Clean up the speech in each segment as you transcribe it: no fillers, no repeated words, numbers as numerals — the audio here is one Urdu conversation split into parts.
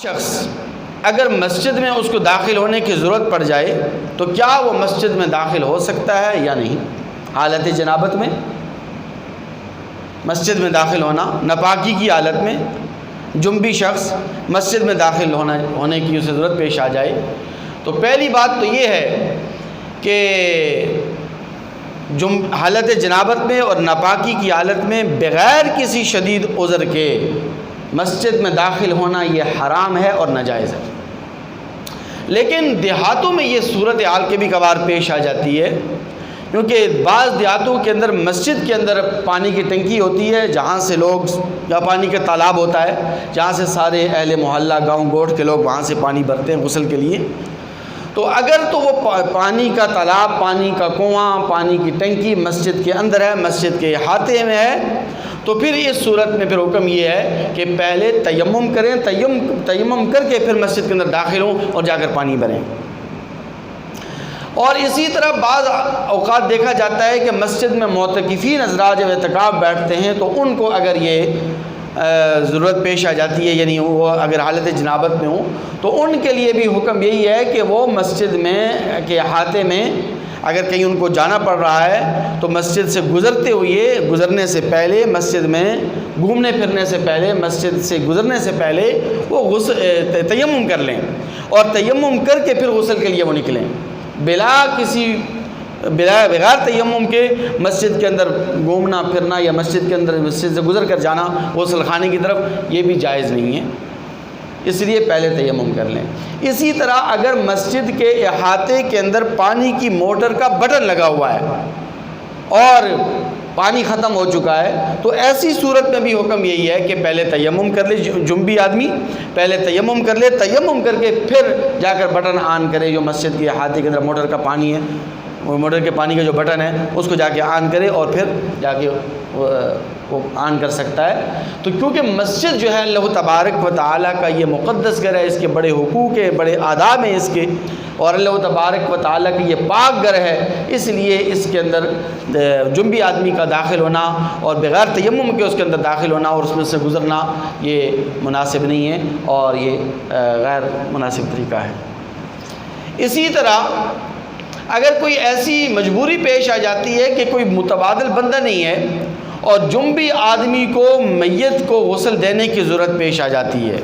شخص اگر مسجد میں اس کو داخل ہونے کی ضرورت پڑ جائے تو کیا وہ مسجد میں داخل ہو سکتا ہے یا نہیں؟ حالت جنابت میں مسجد میں داخل ہونا، ناپاکی کی حالت میں جنبی شخص مسجد میں داخل ہونے کی اسے ضرورت پیش آ جائے تو پہلی بات تو یہ ہے کہ حالت جنابت میں اور ناپاکی کی حالت میں بغیر کسی شدید عذر کے مسجد میں داخل ہونا یہ حرام ہے اور ناجائز ہے۔ لیکن دیہاتوں میں یہ صورتحال کے بھی کبھار پیش آ جاتی ہے، کیونکہ بعض دیہاتوں کے اندر مسجد کے اندر پانی کی ٹنکی ہوتی ہے جہاں سے لوگ، یا پانی کا تالاب ہوتا ہے جہاں سے سارے اہل محلہ گاؤں گوٹھ کے لوگ وہاں سے پانی بھرتے ہیں غسل کے لیے۔ تو اگر تو وہ پانی کا تالاب، پانی کا کنواں، پانی کی ٹنکی مسجد کے اندر ہے، مسجد کے احاطے میں ہے، تو پھر اس صورت میں پھر حکم یہ ہے کہ پہلے تیمم کریں، تیمم کر کے پھر مسجد کے اندر داخل ہوں اور جا کر پانی بھریں۔ اور اسی طرح بعض اوقات دیکھا جاتا ہے کہ مسجد میں معتکفین حضرات جب اعتکاف بیٹھتے ہیں تو ان کو اگر یہ ضرورت پیش آ جاتی ہے، یعنی وہ اگر حالت جنابت میں ہوں تو ان کے لیے بھی حکم یہی ہے کہ وہ مسجد میں کے احاطے میں اگر کہیں ان کو جانا پڑ رہا ہے تو مسجد سے گزرنے سے پہلے، مسجد میں گھومنے پھرنے سے پہلے، مسجد سے گزرنے سے پہلے وہ تیمم کر لیں، اور تیمم کر کے پھر غسل کے لیے وہ نکلیں، بغیر تیمم کے مسجد کے اندر گھومنا پھرنا یا مسجد سے گزر کر جانا غسل خانے کی طرف یہ بھی جائز نہیں ہے، اس لیے پہلے تیمم کر لیں۔ اسی طرح اگر مسجد کے احاطے کے اندر پانی کی موٹر کا بٹن لگا ہوا ہے اور پانی ختم ہو چکا ہے تو ایسی صورت میں بھی حکم یہی ہے کہ پہلے تیمم کر لے، جنبی آدمی پہلے تیمم کر لے، تیمم کر کے پھر جا کر بٹن آن کرے، جو مسجد کے احاطے کے اندر موٹر کا پانی ہے، وہ موٹر کے پانی کا جو بٹن ہے اس کو جا کے آن کرے اور پھر جا کے وہ آن کر سکتا ہے۔ تو کیونکہ مسجد جو ہے اللہ تبارک و تعالیٰ کا یہ مقدس گھر ہے، اس کے بڑے حقوق ہیں، بڑے آداب ہیں اس کے، اور اللہ تبارک و تعالیٰ کی یہ پاک گھر ہے، اس لیے اس کے اندر جنبی آدمی کا داخل ہونا اور بغیر تیمم کے اس کے اندر داخل ہونا اور اس میں سے گزرنا یہ مناسب نہیں ہے اور یہ غیر مناسب طریقہ ہے۔ اسی طرح اگر کوئی ایسی مجبوری پیش آ جاتی ہے کہ کوئی متبادل بندہ نہیں ہے اور جنبی آدمی کو میت کو غسل دینے کی ضرورت پیش آ جاتی ہے،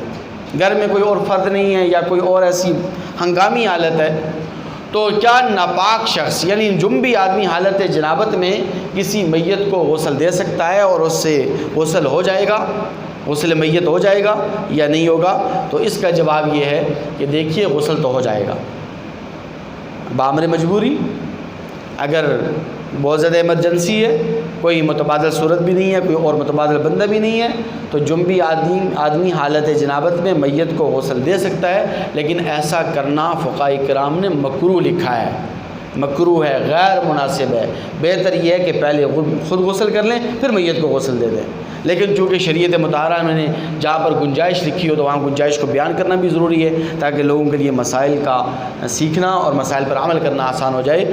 گھر میں کوئی اور فرد نہیں ہے یا کوئی اور ایسی ہنگامی حالت ہے، تو کیا ناپاک شخص یعنی جنبی آدمی حالت جنابت میں کسی میت کو غسل دے سکتا ہے اور اس سے غسل ہو جائے گا، غسل میت ہو جائے گا یا نہیں ہوگا؟ تو اس کا جواب یہ ہے کہ دیکھیے غسل تو ہو جائے گا بامر مجبوری، اگر بہت زیادہ ایمرجنسی ہے، کوئی متبادل صورت بھی نہیں ہے، کوئی اور متبادل بندہ بھی نہیں ہے، تو جنبی آدمی حالت جنابت میں میت کو غسل دے سکتا ہے، لیکن ایسا کرنا فقہاء کرام نے مکروہ لکھا ہے، مکروہ ہے، غیر مناسب ہے۔ بہتر یہ ہے کہ پہلے خود غسل کر لیں پھر میت کو غسل دے دیں، لیکن چونکہ شریعت مطہرہ میں نے جہاں پر گنجائش لکھی ہو تو وہاں گنجائش کو بیان کرنا بھی ضروری ہے تاکہ لوگوں کے لیے مسائل کا سیکھنا اور مسائل پر عمل کرنا آسان ہو جائے۔